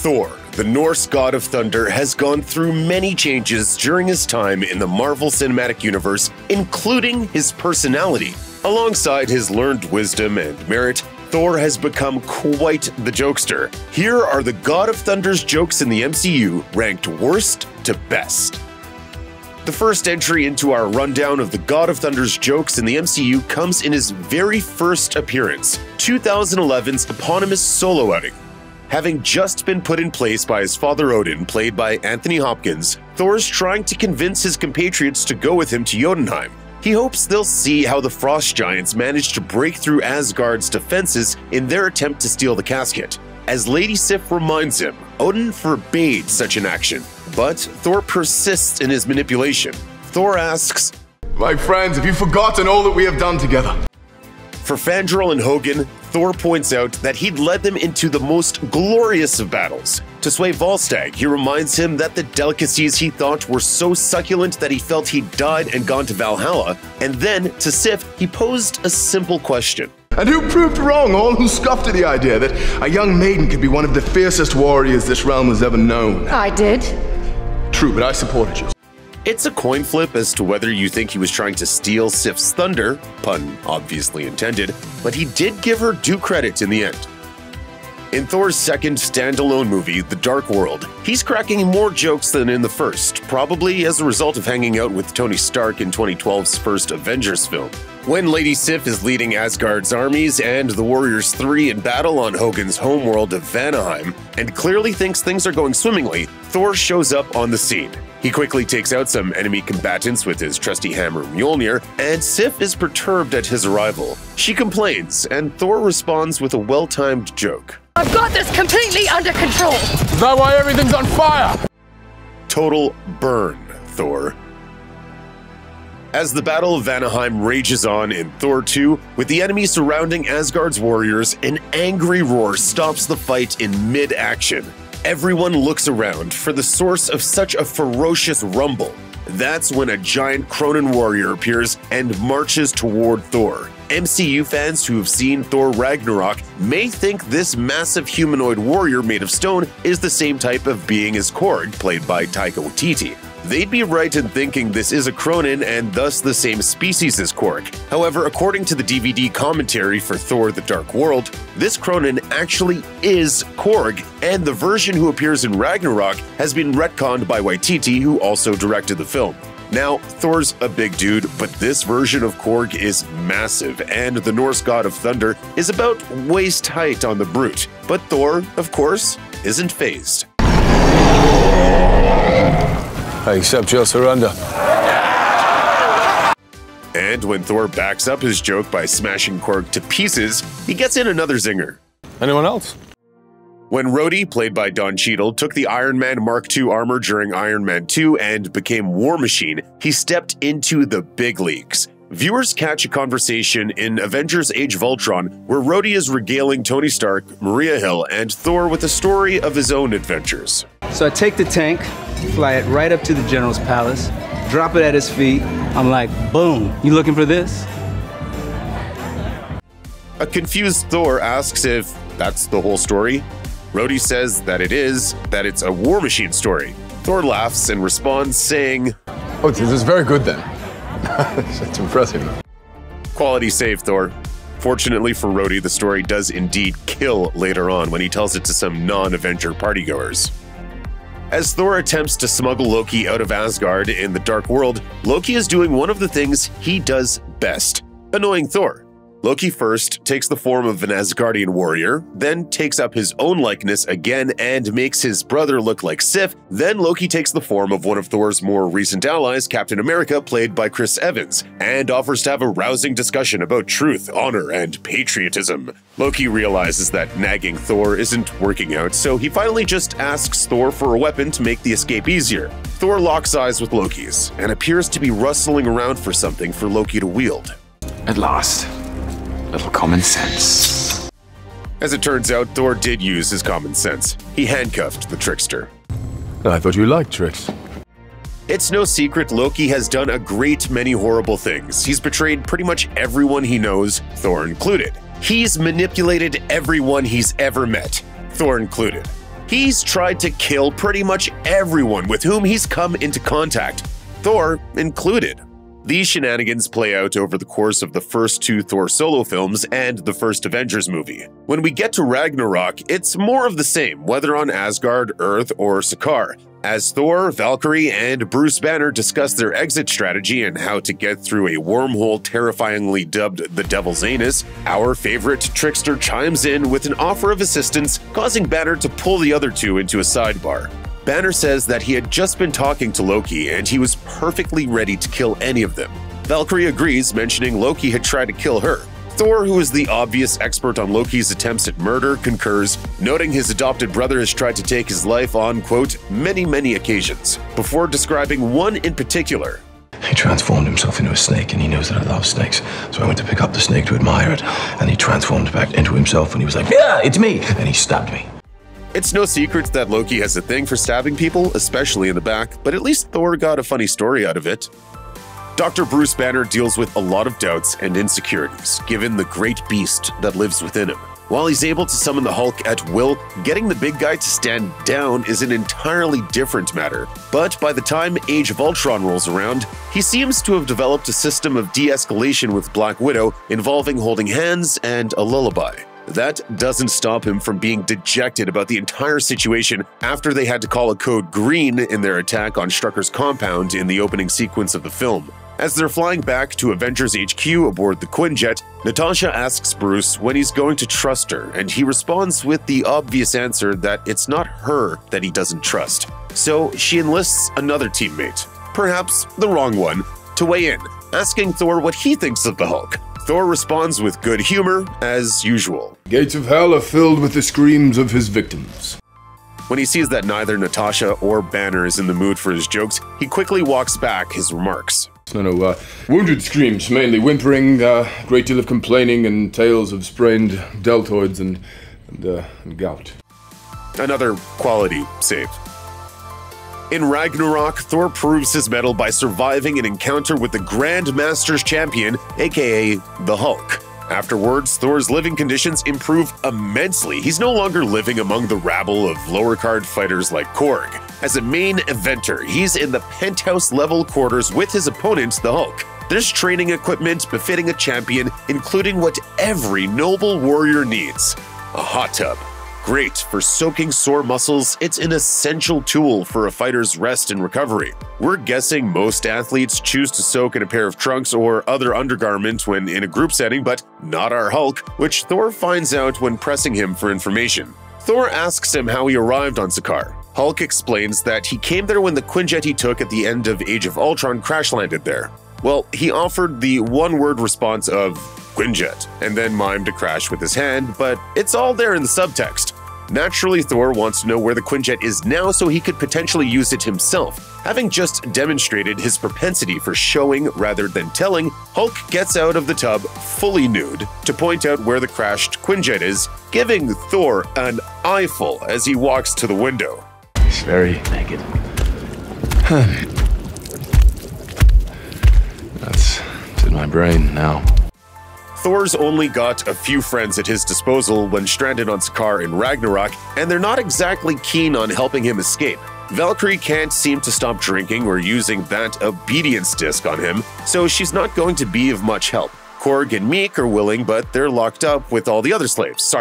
Thor, the Norse god of thunder, has gone through many changes during his time in the Marvel Cinematic Universe, including his personality. Alongside his learned wisdom and merit, Thor has become quite the jokester. Here are the God of Thunder's jokes in the MCU, ranked worst to best. The first entry into our rundown of the God of Thunder's jokes in the MCU comes in his very first appearance, 2011's eponymous solo outing. Having just been put in place by his father Odin, played by Anthony Hopkins, Thor's trying to convince his compatriots to go with him to Jotunheim. He hopes they'll see how the frost giants managed to break through Asgard's defenses in their attempt to steal the casket. As Lady Sif reminds him, Odin forbade such an action, but Thor persists in his manipulation. Thor asks, "My friends, have you forgotten all that we have done together?" For Fandral and Hogan, Thor points out that he'd led them into the most glorious of battles. To sway Volstagg, he reminds him that the delicacies he thought were so succulent that he felt he'd died and gone to Valhalla. And then, to Sif, he posed a simple question. "And who proved wrong all who scoffed at the idea that a young maiden could be one of the fiercest warriors this realm has ever known?" I did. True, but I supported you. It's a coin flip as to whether you think he was trying to steal Sif's thunder, pun obviously intended, but he did give her due credit in the end. In Thor's second standalone movie, The Dark World, he's cracking more jokes than in the first, probably as a result of hanging out with Tony Stark in 2012's first Avengers film. When Lady Sif is leading Asgard's armies and the Warriors 3 in battle on Hogan's homeworld of Vanaheim, and clearly thinks things are going swimmingly, Thor shows up on the scene. He quickly takes out some enemy combatants with his trusty hammer Mjolnir, and Sif is perturbed at his arrival. She complains, and Thor responds with a well-timed joke. I've got this completely under control. Is that why everything's on fire? Total burn, Thor. As the Battle of Vanaheim rages on in Thor 2, with the enemy surrounding Asgard's warriors, an angry roar stops the fight in mid-action. Everyone looks around for the source of such a ferocious rumble. That's when a giant Cronin warrior appears and marches toward Thor. MCU fans who have seen Thor Ragnarok may think this massive humanoid warrior made of stone is the same type of being as Korg, played by Taika Waititi. They'd be right in thinking this is a Cronin and thus the same species as Korg. However, according to the DVD commentary for Thor: The Dark World, this Cronin actually is Korg, and the version who appears in Ragnarok has been retconned by Waititi, who also directed the film. Now, Thor's a big dude, but this version of Korg is massive, and the Norse god of thunder is about waist height on the brute. But Thor, of course, isn't fazed. I accept your surrender. And when Thor backs up his joke by smashing Korg to pieces, he gets in another zinger. Anyone else? When Rhodey, played by Don Cheadle, took the Iron Man Mark II armor during Iron Man 2 and became War Machine, he stepped into the big leagues. Viewers catch a conversation in Avengers Age of Ultron where Rhodey is regaling Tony Stark, Maria Hill, and Thor with a story of his own adventures. So I take the tank, fly it right up to the General's palace, drop it at his feet. I'm like, boom, you looking for this? A confused Thor asks if that's the whole story. Rhodey says that it is, that it's a War Machine story. Thor laughs and responds saying, "Oh, this is very good then." That's impressive. Quality save, Thor. Fortunately for Rhodey, the story does indeed kill later on when he tells it to some non-Avenger partygoers. As Thor attempts to smuggle Loki out of Asgard in the Dark World, Loki is doing one of the things he does best, annoying Thor. Loki first takes the form of an Asgardian warrior, then takes up his own likeness again and makes his brother look like Sif. Then Loki takes the form of one of Thor's more recent allies, Captain America, played by Chris Evans, and offers to have a rousing discussion about truth, honor, and patriotism. Loki realizes that nagging Thor isn't working out, so he finally just asks Thor for a weapon to make the escape easier. Thor locks eyes with Loki's and appears to be rustling around for something for Loki to wield. At last. Little common sense. As it turns out, Thor did use his common sense. He handcuffed the trickster. I thought you liked tricks. It's no secret Loki has done a great many horrible things. He's betrayed pretty much everyone he knows, Thor included. He's manipulated everyone he's ever met, Thor included. He's tried to kill pretty much everyone with whom he's come into contact, Thor included. These shenanigans play out over the course of the first 2 Thor solo films and the first Avengers movie. When we get to Ragnarok, it's more of the same, whether on Asgard, Earth, or Sakaar, as Thor, Valkyrie, and Bruce Banner discuss their exit strategy and how to get through a wormhole terrifyingly dubbed the Devil's Anus. Our favorite trickster chimes in with an offer of assistance, causing Banner to pull the other 2 into a sidebar. Banner says that he had just been talking to Loki and he was perfectly ready to kill any of them. Valkyrie agrees, mentioning Loki had tried to kill her. Thor, who is the obvious expert on Loki's attempts at murder, concurs, noting his adopted brother has tried to take his life on, quote, many occasions, before describing one in particular. He transformed himself into a snake, and he knows that I love snakes. So I went to pick up the snake to admire it, and he transformed back into himself, and he was like, yeah, it's me! And he stabbed me. It's no secret that Loki has a thing for stabbing people, especially in the back, but at least Thor got a funny story out of it. Dr. Bruce Banner deals with a lot of doubts and insecurities, given the great beast that lives within him. While he's able to summon the Hulk at will, getting the big guy to stand down is an entirely different matter. But by the time Age of Ultron rolls around, he seems to have developed a system of de-escalation with Black Widow involving holding hands and a lullaby. That doesn't stop him from being dejected about the entire situation after they had to call a code green in their attack on Strucker's compound in the opening sequence of the film. As they're flying back to Avengers HQ aboard the Quinjet, Natasha asks Bruce when he's going to trust her, and he responds with the obvious answer that it's not her that he doesn't trust. So she enlists another teammate, perhaps the wrong one, to weigh in, asking Thor what he thinks of the Hulk. Thor responds with good humor, as usual. Gates of hell are filled with the screams of his victims. When he sees that neither Natasha or Banner is in the mood for his jokes, he quickly walks back his remarks. No, wounded screams, mainly whimpering, great deal of complaining, and tales of sprained deltoids and gout. Another quality save. In Ragnarok, Thor proves his mettle by surviving an encounter with the Grand Master's champion, aka the Hulk. Afterwards, Thor's living conditions improve immensely. He's no longer living among the rabble of lower-card fighters like Korg. As a main eventer, he's in the penthouse-level quarters with his opponent, the Hulk. There's training equipment befitting a champion, including what every noble warrior needs: a hot tub. Great for soaking sore muscles, it's an essential tool for a fighter's rest and recovery. We're guessing most athletes choose to soak in a pair of trunks or other undergarment when in a group setting, but not our Hulk, which Thor finds out when pressing him for information. Thor asks him how he arrived on Sakaar. Hulk explains that he came there when the Quinjet he took at the end of Age of Ultron crash-landed there. Well, he offered the one-word response of Quinjet, and then mimed a crash with his hand, but it's all there in the subtext. Naturally, Thor wants to know where the Quinjet is now so he could potentially use it himself. Having just demonstrated his propensity for showing rather than telling, Hulk gets out of the tub fully nude to point out where the crashed Quinjet is, giving Thor an eyeful as he walks to the window. He's very naked. That's in my brain now. Thor's only got a few friends at his disposal when stranded on Sakaar in Ragnarok, and they're not exactly keen on helping him escape. Valkyrie can't seem to stop drinking or using that obedience disc on him, so she's not going to be of much help. Korg and Meek are willing, but they're locked up with all the other slaves.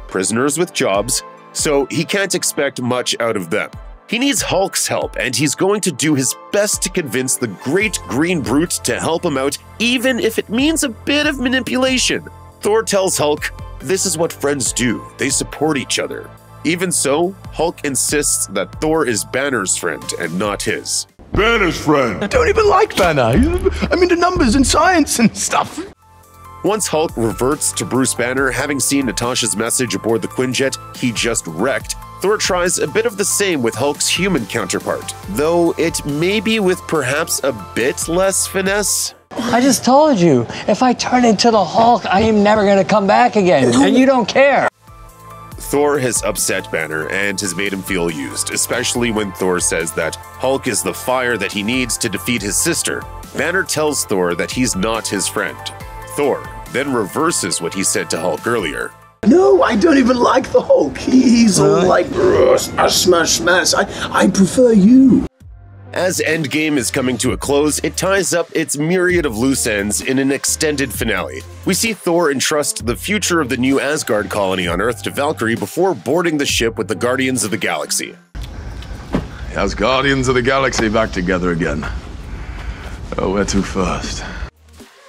Prisoners with jobs, so he can't expect much out of them. He needs Hulk's help, and he's going to do his best to convince the great green brute to help him out, even if it means a bit of manipulation. Thor tells Hulk, this is what friends do, they support each other. Even so, Hulk insists that Thor is Banner's friend and not his. Banner's friend! I don't even like Banner. I'm into numbers and science and stuff. Once Hulk reverts to Bruce Banner, having seen Natasha's message aboard the Quinjet he just wrecked, Thor tries a bit of the same with Hulk's human counterpart, though it may be with perhaps a bit less finesse. I just told you, if I turn into the Hulk, I am never gonna come back again, and you don't care. Thor has upset Banner and has made him feel used, especially when Thor says that Hulk is the fire that he needs to defeat his sister. Banner tells Thor that he's not his friend. Thor then reverses what he said to Hulk earlier. No, I don't even like the Hulk. He's all like, smash, smash. I prefer you. As Endgame is coming to a close, it ties up its myriad of loose ends in an extended finale. We see Thor entrust the future of the new Asgard colony on Earth to Valkyrie before boarding the ship with the Guardians of the Galaxy. The Asgardians of the Galaxy back together again. Oh, where to first?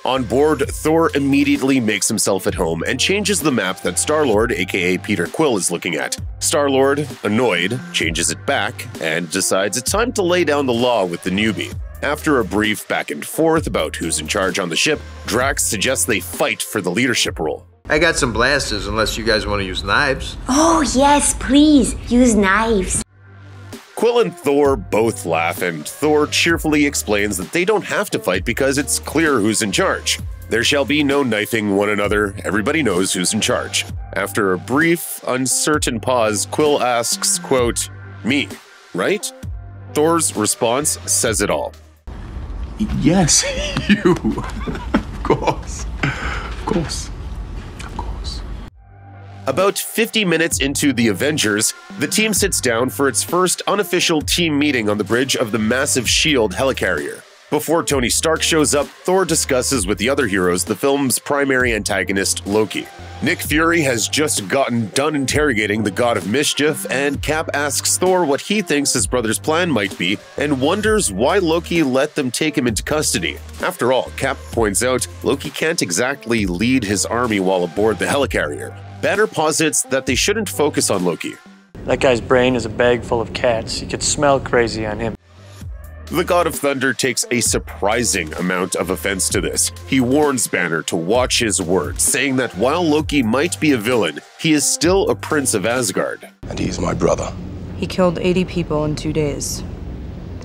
On board, Thor immediately makes himself at home and changes the map that Star-Lord, aka Peter Quill, is looking at. Star-Lord, annoyed, changes it back and decides it's time to lay down the law with the newbie. After a brief back and forth about who's in charge on the ship, Drax suggests they fight for the leadership role. I got some blasters unless you guys want to use knives. Oh yes, please, use knives. Quill and Thor both laugh, and Thor cheerfully explains that they don't have to fight because it's clear who's in charge. There shall be no knifing one another, everybody knows who's in charge. After a brief, uncertain pause, Quill asks, quote, "Me, right?" Thor's response says it all. Yes, you. Of course. Of course. About 50 minutes into the Avengers, the team sits down for its first unofficial team meeting on the bridge of the massive S.H.I.E.L.D. helicarrier. Before Tony Stark shows up, Thor discusses with the other heroes the film's primary antagonist, Loki. Nick Fury has just gotten done interrogating the God of Mischief, and Cap asks Thor what he thinks his brother's plan might be and wonders why Loki let them take him into custody. After all, Cap points out Loki can't exactly lead his army while aboard the helicarrier. Banner posits that they shouldn't focus on Loki. That guy's brain is a bag full of cats. You could smell crazy on him. The God of Thunder takes a surprising amount of offense to this. He warns Banner to watch his words, saying that while Loki might be a villain, he is still a prince of Asgard. And he's my brother. He killed 80 people in 2 days.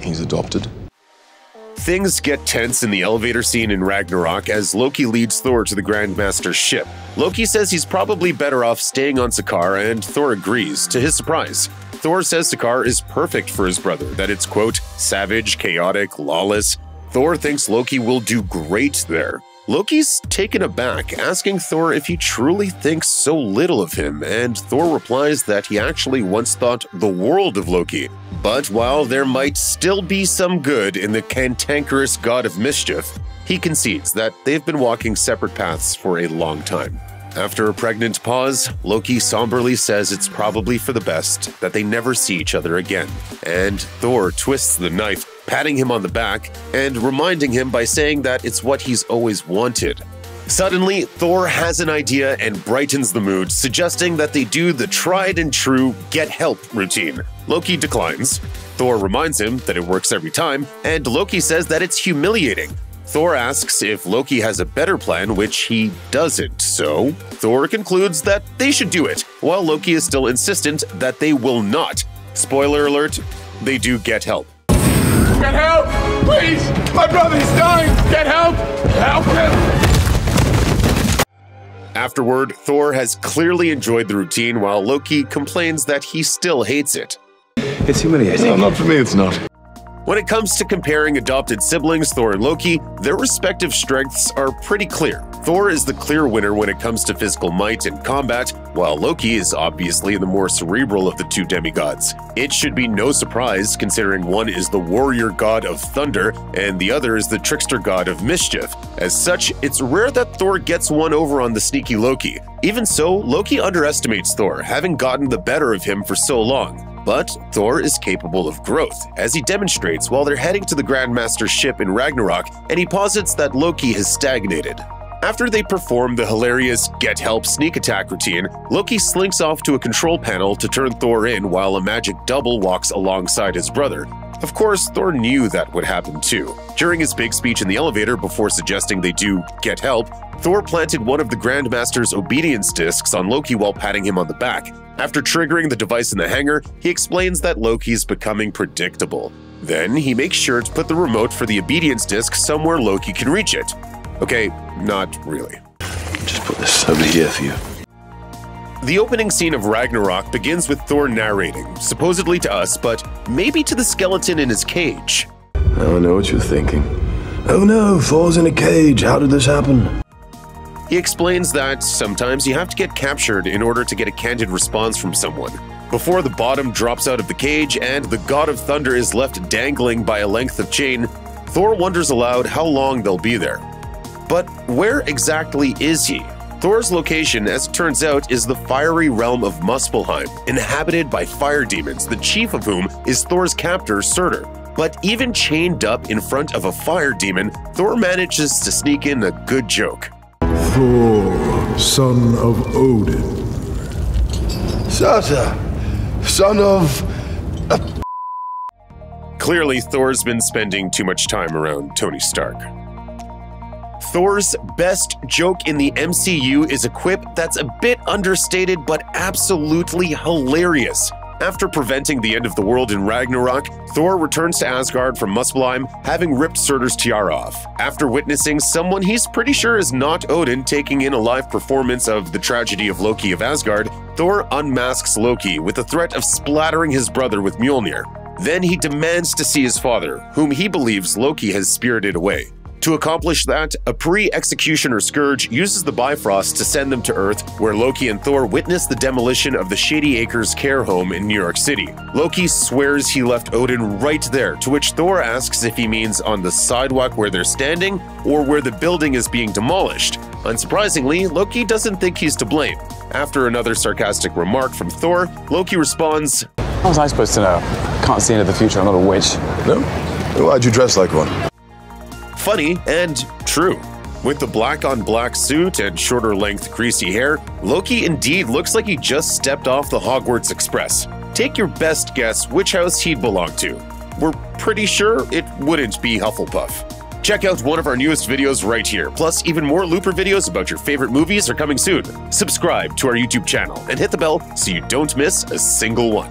He's adopted. Things get tense in the elevator scene in Ragnarok as Loki leads Thor to the Grandmaster's ship. Loki says he's probably better off staying on Sakaar, and Thor agrees, to his surprise. Thor says Sakaar is perfect for his brother, that it's, quote, savage, chaotic, lawless. Thor thinks Loki will do great there. Loki's taken aback, asking Thor if he truly thinks so little of him, and Thor replies that he actually once thought the world of Loki. But while there might still be some good in the cantankerous God of Mischief, he concedes that they've been walking separate paths for a long time. After a pregnant pause, Loki somberly says it's probably for the best that they never see each other again, and Thor twists the knife, patting him on the back and reminding him by saying that it's what he's always wanted. Suddenly, Thor has an idea and brightens the mood, suggesting that they do the tried and true get help routine. Loki declines. Thor reminds him that it works every time, and Loki says that it's humiliating. Thor asks if Loki has a better plan, which he doesn't, so Thor concludes that they should do it, while Loki is still insistent that they will not. Spoiler alert, they do get help. Get help! Please! My brother's dying! Get help! Help him! Afterward, Thor has clearly enjoyed the routine while Loki complains that he still hates it. It's humiliating. No, not for me, it's not. When it comes to comparing adopted siblings, Thor and Loki, their respective strengths are pretty clear. Thor is the clear winner when it comes to physical might and combat, while Loki is obviously the more cerebral of the two demigods. It should be no surprise, considering one is the warrior god of thunder and the other is the trickster god of mischief. As such, it's rare that Thor gets one over on the sneaky Loki. Even so, Loki underestimates Thor, having gotten the better of him for so long. But Thor is capable of growth, as he demonstrates while they're heading to the Grandmaster's ship in Ragnarok, and he posits that Loki has stagnated. After they perform the hilarious get help sneak attack routine, Loki slinks off to a control panel to turn Thor in while a magic double walks alongside his brother. Of course, Thor knew that would happen too. During his big speech in the elevator before suggesting they do get help, Thor planted one of the Grandmaster's obedience discs on Loki while patting him on the back. After triggering the device in the hangar, he explains that Loki's becoming predictable. Then he makes sure to put the remote for the obedience disc somewhere Loki can reach it. Okay, not really. Just put this over here for you. The opening scene of Ragnarok begins with Thor narrating, supposedly to us, but maybe to the skeleton in his cage. Now I know what you're thinking. Oh no, Thor's in a cage. How did this happen? He explains that sometimes you have to get captured in order to get a candid response from someone. Before the bottom drops out of the cage and the God of Thunder is left dangling by a length of chain, Thor wonders aloud how long they'll be there. But where exactly is he? Thor's location, as it turns out, is the fiery realm of Muspelheim, inhabited by fire demons, the chief of whom is Thor's captor, Surtur. But even chained up in front of a fire demon, Thor manages to sneak in a good joke. Thor, son of Odin. Surtur, son of... Clearly, Thor's been spending too much time around Tony Stark. Thor's best joke in the MCU is a quip that's a bit understated but absolutely hilarious. After preventing the end of the world in Ragnarok, Thor returns to Asgard from Muspelheim, having ripped Surtur's tiara off. After witnessing someone he's pretty sure is not Odin taking in a live performance of the tragedy of Loki of Asgard, Thor unmasks Loki with the threat of splattering his brother with Mjolnir. Then he demands to see his father, whom he believes Loki has spirited away. To accomplish that, a pre-executioner Scourge uses the Bifrost to send them to Earth, where Loki and Thor witness the demolition of the Shady Acres care home in New York City. Loki swears he left Odin right there, to which Thor asks if he means on the sidewalk where they're standing or where the building is being demolished. Unsurprisingly, Loki doesn't think he's to blame. After another sarcastic remark from Thor, Loki responds, "How was I supposed to know? I can't see into the future, I'm not a witch." No? Why'd you dress like one? Funny and true. With the black-on-black suit and shorter-length greasy hair, Loki indeed looks like he just stepped off the Hogwarts Express. Take your best guess which house he'd belong to. We're pretty sure it wouldn't be Hufflepuff. Check out one of our newest videos right here. Plus, even more Looper videos about your favorite movies are coming soon. Subscribe to our YouTube channel and hit the bell so you don't miss a single one.